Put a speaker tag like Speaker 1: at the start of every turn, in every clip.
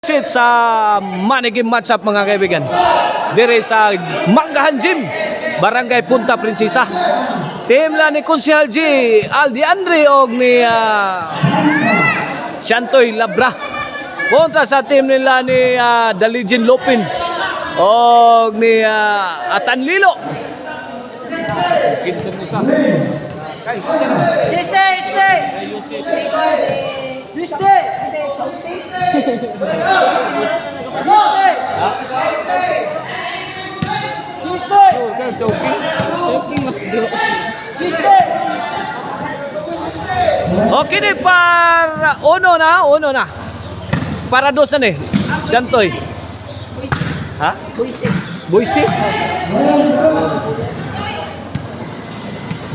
Speaker 1: Sa maniging matchup mga kaibigan dire sa Manggahan Gym, Barangay Punta Prinsesa. Team lang ni Konsehal G Aldi Andre og ni Shantoy Labra kontra sa team nila ni The Legend Lopin og ni Atan Lilo. Kinsa mo sa kay okay ni para uno na para dos na ni Santoy ha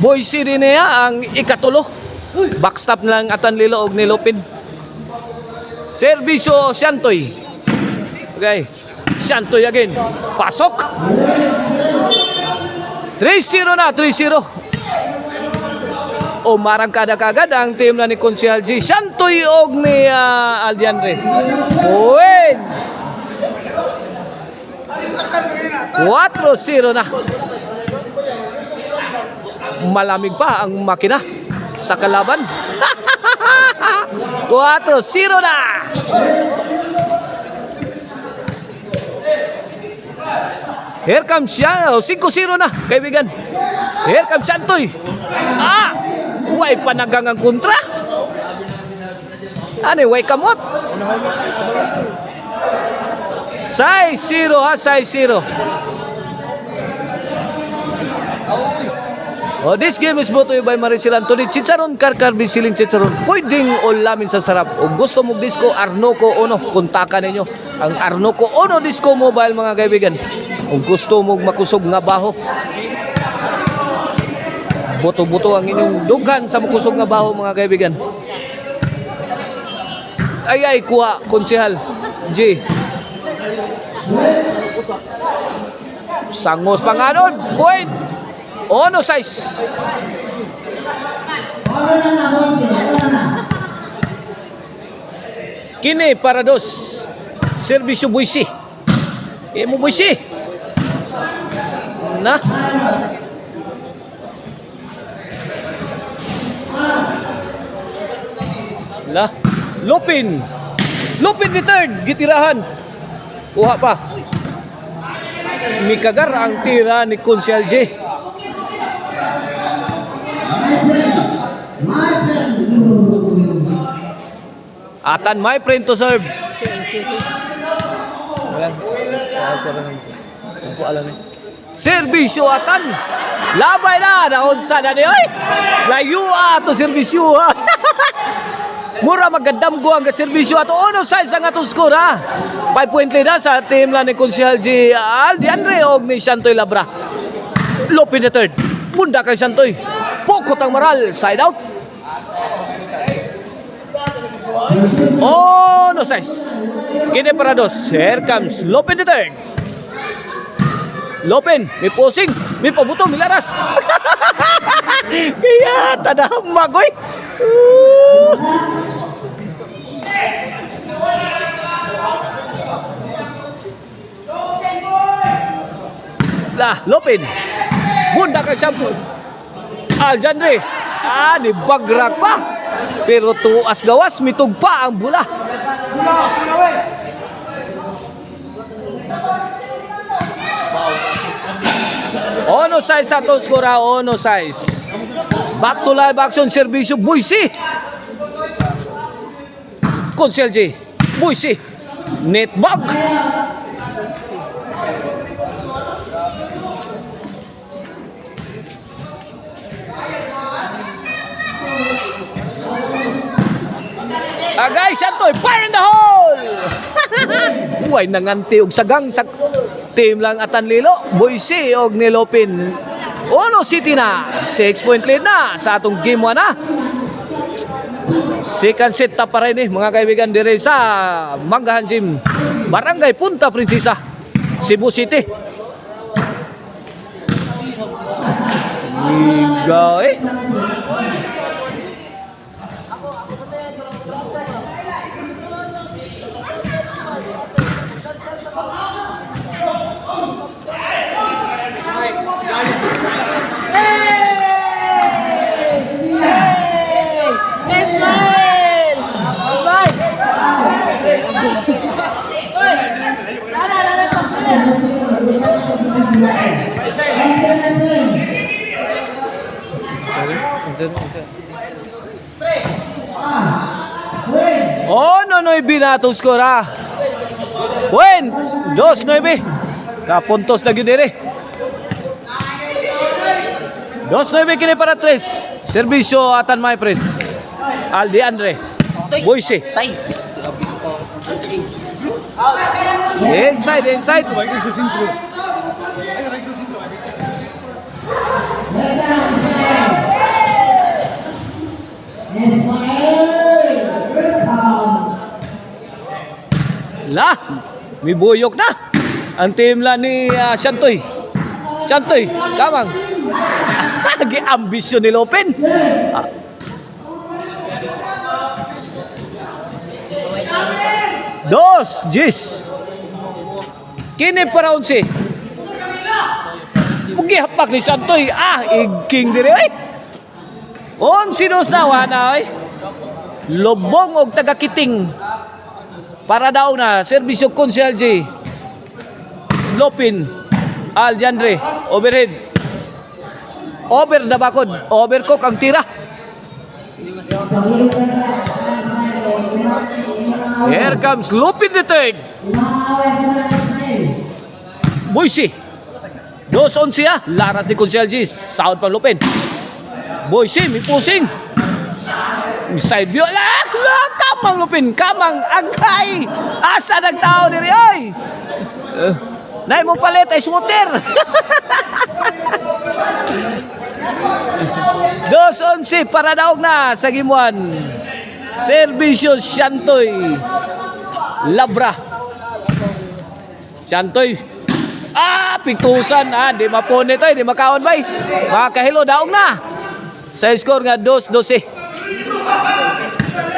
Speaker 1: Boise din niya ang ikatulo. Backstop lang Atan Lilo og ni Lopin. Servisyo Santoy. Okay. Santoy again. Pasok. 3-0 na, 3-0. Umarang kada kagad ang team na ni Konsehal G. Santoy og ni Aldiandre. Win. 4-0 na. Malamig pa ang makina sa kalaban. 4-0 na. Here comes siya. 5-0 na, kaibigan. Here comes Santoy. Way panagang ang kontra. Ano, way kamot. 6-0 ha, 6-0. This game is brought to you by Maricel Anthony. Chicharon Karkar Bisiling Chicharon. Pwedeng ulamin sa sarap. O gusto mong disco, Arnoco Ono. Kontakan ninyo ang Arnoco Ono Disco Mobile mga kaibigan. O gusto mong makusog nga baho. Buto-buto ang inyong dughan sa makusog nga baho mga kaibigan. Ay, kuha, Konsehal G. Sangos panganon. Point. Ono size. Kini para dos. Servisyo Boise. Imo Boise. Na. La. Lopin the third. Gitirahan. Kuha pa. Mikagar ang tira ni Konsehal J. Atan, my friend to serve. Servisyo Atan. Labay na. Naunsa na ni. Oy! Layo to servisyo ha. Mura magandam ko ang servisyo ato. Ono size ang atong score ha. 5 point lead na sa team lang ni Konsehal G Aldi Andre og ni Shantoy Labra. Lopin the third. Bunda kay Santoy. Pokot ang maral. Side out. Oh, no size. Kini para dos. Here comes Lopin the third. Lopin. May posing. May pabuto. May laras. Kaya tadamag. Oy. Lopin. Bunda kay Shampoo. Aljandre. Ni bagrak pa. Pero tuas gawas, mitug pa ang bula. Ono size sa to skora, ono size. Back to live action, servisyo Boise. Konsehal J. Boise. Netbag. Guys, Santoy, fire in the hole! Uy, nanganti og sagang sa team lang Atan Lilo, Boise og ni Lopin. Ono City na, 6 point lead na sa atong game 1 na. Second set pa rin mga kaibigan dire sa Manggahan Gym, Barangay Punta Prinsesa, Cebu City. Liga 2-9 na itong score ha. Wen, 2-9. Kapuntos na yun dire. 2-9 kini para 3. Servisyo atan my friend. Aldi Andre. Boise.
Speaker 2: Tay.
Speaker 1: Inside. Lah, may buyok na. Ang team la ni Shantoy. Shantoy, kamang. Gi-ambisyon ni Lopen. Dos, Jis. Kini para 11. Pugi hapak ni Shantoy. Igking dire ay. 11-2 na wana ay. Lobong og taga-Kiting. Para daw na serbisyo Konsehal J. Lopin Aljandre overhead. Over na bakod. Overcook ang tira. Here comes Lopin the third. Boise. 2-11 Laras ni Konsehal J. Sound pang Lopin. Boise may pusing. Side view. Kamang Lupin. Kamang. Agay. Asa nagtao diri oy. Nay mo palit ay sweater. 2-11 para daog na sa gimuan. Servisyo Shantoy. Labra. Shantoy. Pigtusan. Di mapone to. Di makaon bay. Makahilo daog na. Sa score nga 2-12.